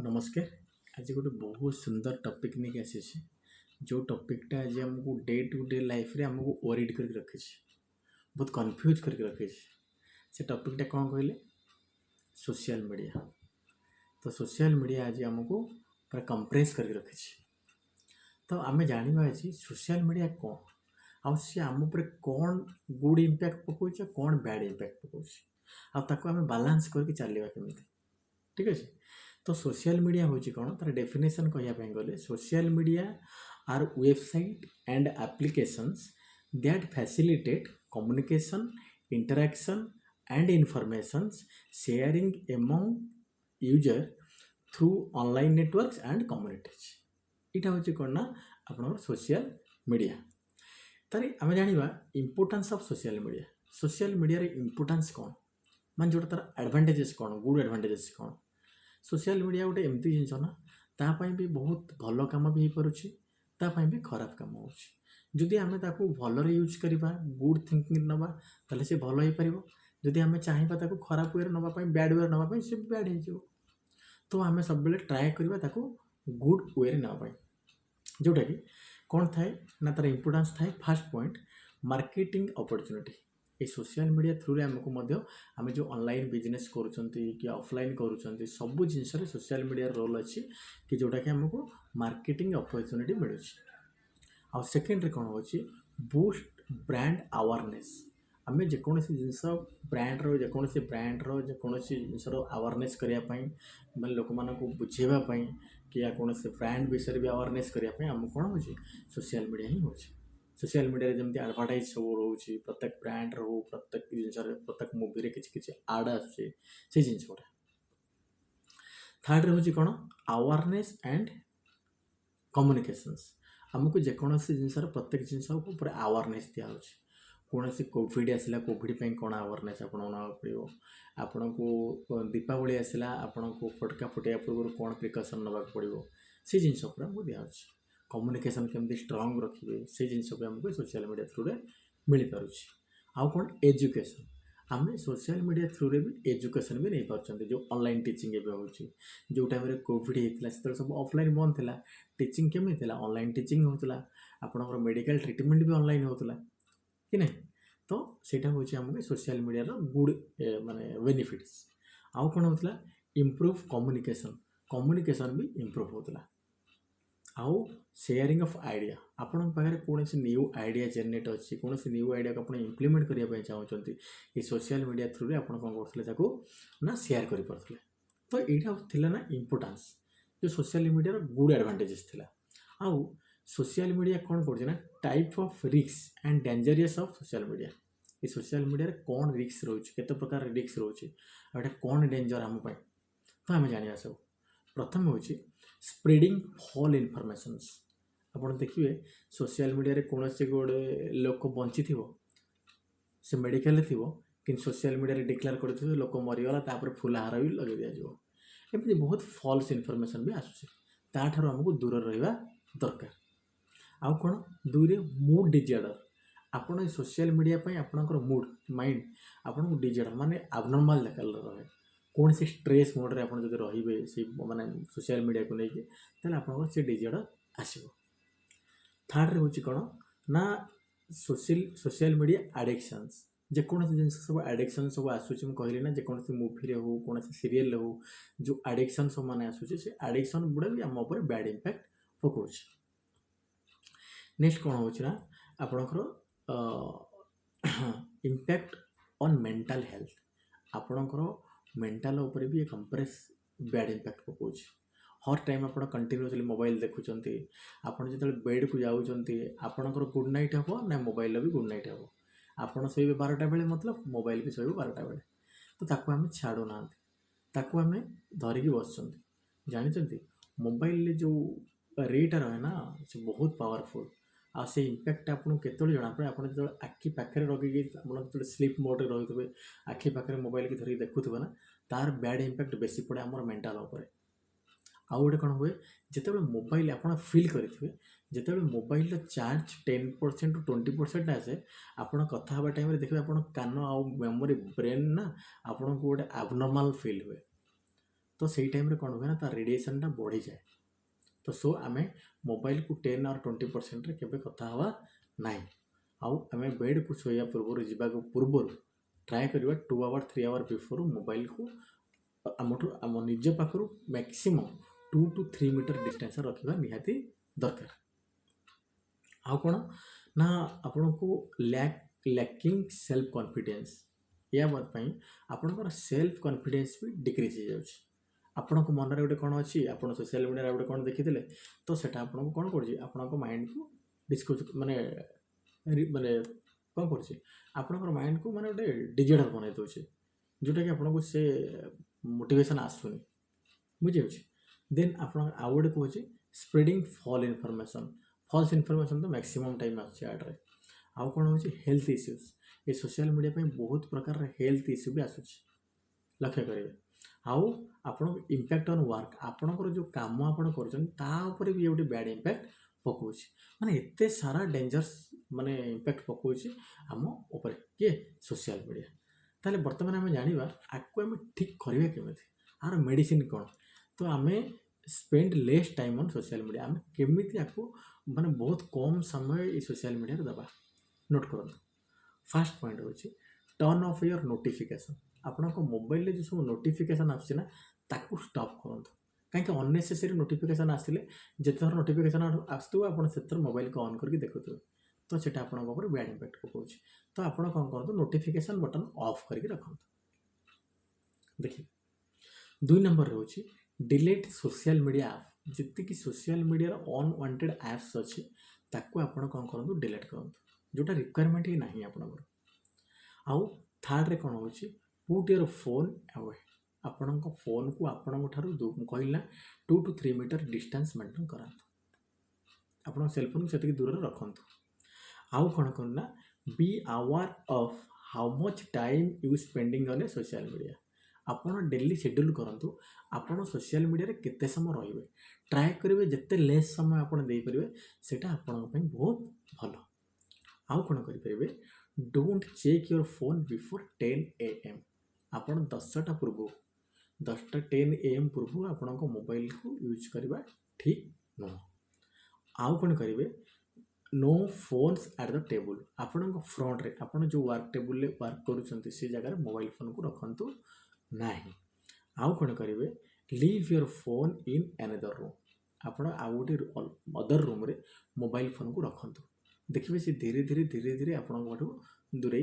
नमस्कार। आज गोटे बहुत सुंदर टॉपिक नहीं आसी जो टॉपिकटा आज आमको डे टू डे लाइफ रे आमको वरीड करके रखी बहुत कंफ्यूज करके रखी से टॉपिकटा कौन कहले सोशल मीडिया। तो सोशल मीडिया आज आमको पूरा कंप्रेस करके रखी तो आम जाना आज सोशल मीडिया कौन आउ सी आम उपर कौन गुड इम्पैक्ट पकाउे कौन बैड इम्पैक्ट पकाउे आम बालांस करके चलवा केमी ठीक अच्छे। तो सोशल मीडिया हूँ कौन तार डेफिनेशन कहवाई गले social media our website and applications that facilitate communication interaction and informations sharing among user through online networks and communities यहाँ हूँ कौन ना आप सोशल मीडिया। तारी आम जाना importance of social media importance कौन मान जो तार एडवांटेजेस कौन गुड एडवांटेजेस कौन। सोशल मीडिया गोटे एमती जिनस ना तापाई भी बहुत भल कम भी हो पारे भी खराब कम होदी आम भल यूज करवा गुड थिंकिंग नवा ताले से भल हो पार जदि आम चाहिए खराब वे नापी बैड वे नापी से बैड हो तो आम सब ट्राए करवा गुड वे नापी जोटा कि कौन थाए ना तार इम्पोर्टेंस थाए। फास्ट पॉइंट मार्केटिंग अपॉर्चुनिटी ये सोशल मीडिया थ्रू आमको आम जो ऑनलाइन बिजनेस कि ऑफलाइन करूँ सबू जिन सोशल मीडिया रोल अच्छी कि जोटा कि आमको मार्केटिंग अपॉर्चुनिटी मिलूँ। आ सेकेंडरी कौन हो बूस्ट ब्रांड अवेयरनेस आम जेकोसी जिनस ब्रांड्र जेकोसी जिनस अवेयरनेस करने लोक मानक बुझेवाई कि या कौन से ब्रांड विषय भी अवेयरनेस करने आम कौन हो सोशल मीडिया ही हो। सोशल मीडिया जमी एडभर्टाइज सब रोचे प्रत्येक ब्रांड रो प्रत्येक जिन प्रत्येक मूवी किसी आड आसे जिन गुड़ा। थर्ड हूँ कौन अवेयरनेस एंड कम्युनिकेशंस आमको जेकोसी जिन प्रत्येक जिन अवेयरनेस दिया कौन से कोविड आसला कोविड कौन अवेयरनेस पड़ो आपण को दीपावली आसला आपण को फटका फुटाइया पूर्व कौन प्रिकसन नाक पड़ो से जिन आमको दिया कम्युनिकेशन केमती स्ट्रंग रखिए से जिन आमको सोशल मीडिया थ्रू मिल पार। आउ कौन एजुकेशन आम सोशल मीडिया थ्रू भी एजुकेशन भी नहीं पार्टी जो ऑनलाइन टीचिंग हो जो टाइम कोविड होता है सब ऑफलाइन बंद था टीचिंग केमी ऑनलाइन टीचिंग होता आपंकर मेडिकल ट्रिटमेंट भी ऑनलाइन होता कि नहीं। तो सेटा हूँ आम सोशल मीडिया गुड माने बेनिफिट्स। आउ कौन होता इम्प्रूव कम्युनिकेशन भी इम्प्रूव होता। आउ शेयरिंग ऑफ आइडिया आपण पाखे कौन न्यू आइडिया जेनेट अच्छी कौन न्यू आइडिया को आप इम्प्लीमेंट करने चाहते ये सोशल मीडिया थ्रू आप कौन ना शेयर करें। तो यहाँ थी ना इम्पोर्टेंस जो सोशल मीडिया गुड एडवांटेजेस थिला। आउ सोशल मीडिया कौन कर type of risk and dangerous of social media ये सोशल मीडिया कौन रिस्क रोचे केते प्रकार रिस्क रोचे और कौन डेंजर आम तो आम जाना सब। प्रथम हूँ स्प्रेडिंग फॉल इनफॉरमेशंस आप देखिए सोशल मीडिया कौन से गोटे लोक बंची थी से मेडिकल थी कि सोशल मीडिया डिक्लेयर कर लोक मरीगला फुलहार भी लगे दिज्व एमती बहुत फॉल्स इनफॉरमेशन भी आसूँ आमको दूर रहा दरकार। आउ कौन दुई मूड डिजर्डर आपड़ सोशल मीडिया आपणकर मूड माइंड आपको डिजर्डर माने एबनॉर्मल रहे कौन से स्ट्रेस मोड्रे आप रे से माने सोशल मीडिया को लेकिन आप डिजर्डर आसो। थर्ड हूँ कौन ना सोशल मीडिया एडिक्शंस जेकोसी जिन सब एडिक्शन सब आसूँ कहली ना जेकोसी मूवी हो कौन सीरियल हो जो एडिक्शन सब माने आसूँ से एडिक्शन गुड़ा भी आम उपर बैड इम्पैक्ट पकाउे। नेक्स्ट कौन हो आपणकर इम्पैक्ट ऑन मेंटल हेल्थ आपणकर मेंटल उपर भी कंप्रेस बैड इम्पैक्ट पकाउे। हर टाइम आप कंटिन्यूअसली मोबाइल देखुंत आपड़ जो बेड को जाऊँच आपणकर गुड नाइट हम ना मोबाइल भी गुड नाइट हम आपड़ शोबे 12टा बेले मतलब मोबाइल भी शोबे 12टा बेले तो ताको आम छाड़ू ना ताको आम धरिकी बस जानते मोबाइल जो रेटा रहे ना से बहुत पावरफुल आ से इम्पैक्ट आपको केत जना पड़े आप जो आखि पाखे रखिए जो स्लीप मोड्रे रही थे आखि पाखे मोबाइल की धरिक देखुए ना तार बैड इम्पैक्ट बेसी पड़े आम मेंटल उपर। आउ गोटे कौन हुए जिते मोबाइल आप फिल करेंगे जिते मोबाइल चार्ज 10% टू 20% आसे आप कथा हाँ टाइम देखिए आप कान आउ मेमोरी ब्रेन ना आपको गोटे एबनॉर्मल फिल हुए तो सेई टाइम रे कौन हुए ना ता रेडिएशनटा बढ़ी जाए। तो सो आमे मोबाइल को 10 और 20% रे केबे कथा हवा नाही। आउ आमे बेड को सोया पूर्व जीवा पूर्व ट्राए करिवा 2 आवर 3 आवर बिफोर मोबाइल को आमठू आम निज पाखरु मैक्सिमम 2 to 3 मीटर डिस्टेंस रखिबा निहाती दरकार। आउ कोन ना आपनको लैकिंग सेल्फ कॉन्फिडेंस या बात पई आपनकर सेल्फ कॉन्फिडेंस भी डिक्रीज हो जाउछ। आपनको मन रे गोटे कोन अछि आपन सोशल मीडिया रे गोटे कोन देखिथिले तो सेटा आपनको कोन करछि आपनको माइंड को डिस्कोज माने माने कोन करछि आपनकर माइंड को माने गोटे डिजिटल बनै दोछि जोटा कि आपनको से मोटिवेशन आसुनी बुझे देन आप आउ गोटे कहे स्प्रेडिंग फॉल्स इनफॉरमेशन तो मैक्सिमम टाइम आड्रे आउ कौन हो हेल्थ इश्यूज ये सोशल मीडिया पे बहुत प्रकार हेल्थ इश्यू भी आसूँ लक्ष्य करेंगे आउ आपण इम्पैक्ट ऑन वर्क आपणकर जो काम आपण कर भी गोटे बैड इम्पैक्ट पकाउछ माने एते सारा डेंजर्स माने इम्पैक्ट पकाउछ आम ऊपर किए सोशल मीडिया ताले वर्तमान आम जाना आपको आम ठीक करेंगे केमी आर मेडिसिन कौन तो आम spend less time on social media आम केमी आपको माने बहुत कम समय ये सोशल मीडिया दबा नोट करूँ। फास्ट पॉइंट होची टर्न ऑफ योर नोटिफिकेशन आपण मोबाइल जो सब नोटिफिकेशन आसना ताकू स्टॉप करूँ कहीं अननेसेसरी नोटिफिकेशन आसिले जिते थर नोटिफिकेशन आसतु आप से मोबाइल को ऑन करके देखुए तो सेटा आपन बैड इम्पैक्ट पकाउछ तो आप कौन करूँ नोटिफिकेशन बटन ऑफ करके रखु। देखिए 2 नंबर रोचे डिलीट सोशल मीडिया ऐप जितकी सोशल मीडिया अनवांटेड ऐप्स अच्छी ताकू आपण कौन करूँ डिलीट करूँ जोटा रिक्वायरमेंट ही नहीं आपणकर। आउ थर्ड रे कौन होची पुट योर फोन अवे आपण फोन को आपण कहला 2 to 3 मीटर डिस्टेंस मेंटेन करा आप सेलफोन से दूर रखु। आउ कौन करना be aware of how much time you spending on A social media आपन डेली शेड्यूल करूँ आपन सोशल मीडिया रे केते समय रहिबे ट्राए करेंगे जिते लेस समय आपन दे परिबे सेटा आपन बहुत भलो। आउ कौन करेंगे don't check your phone before 10 AM आपन 10टा पूर्व 10टा 10 AM पूर्व आपन मोबाइल को यूज करवा ठीक नुह। आउ कौन करेंगे no phones at the table आपण फ्रंट रे आपण जो वर्क टेबल रे वर्क करूछंती से जगह मोबाइल फोन को रखंतु नाही। आउ कौन करेंगे leave your phone in another room आपण आउ गोटे अदर रूम रे मोबाइल फोन को रखंतु देखिए से धीरे धीरे आपण दूरे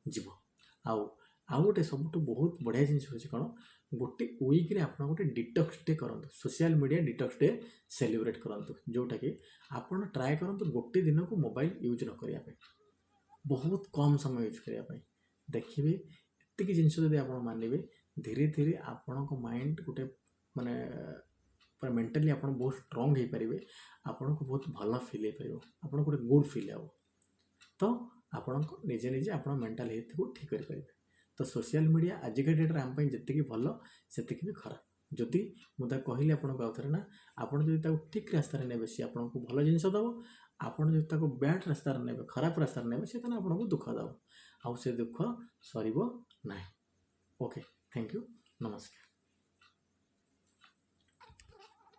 जीव। आउ गोटे सब बहुत बढ़िया जिन कौन गोटे वीक रे आप गोटे डिटॉक्स डे करूँ social media detox day celebrate करूँ जोटा कि आपड़ ट्राए करूँ गोटे दिन को मोबाइल यूज न करने बहुत कम समय यूज करने देखिए एतिक जिनस आप मानवे धीरे धीरे आपण माइंड गोटे माने पूरा मेंटली आप बहुत स्ट्रांग हो पारे आपन को बहुत भल फिल हो पार आप गोटे गुड फिल हे तो आपण निजे निजे आप मेंटल हेल्थ को ठीक करेंगे। तो सोशल मीडिया आजिका डेट्रे आम जी भल से भी खराब जदि मुझे कहली आपरे ना आपड़ जो ठीक रास्तार ने सी आपको भल जिन दब आपड़ जो बैड रास्तार ने खराब रास्तार ने से आपको दुख दब आउ से दुख सर ना। ओके थैंक यू नमस्कार।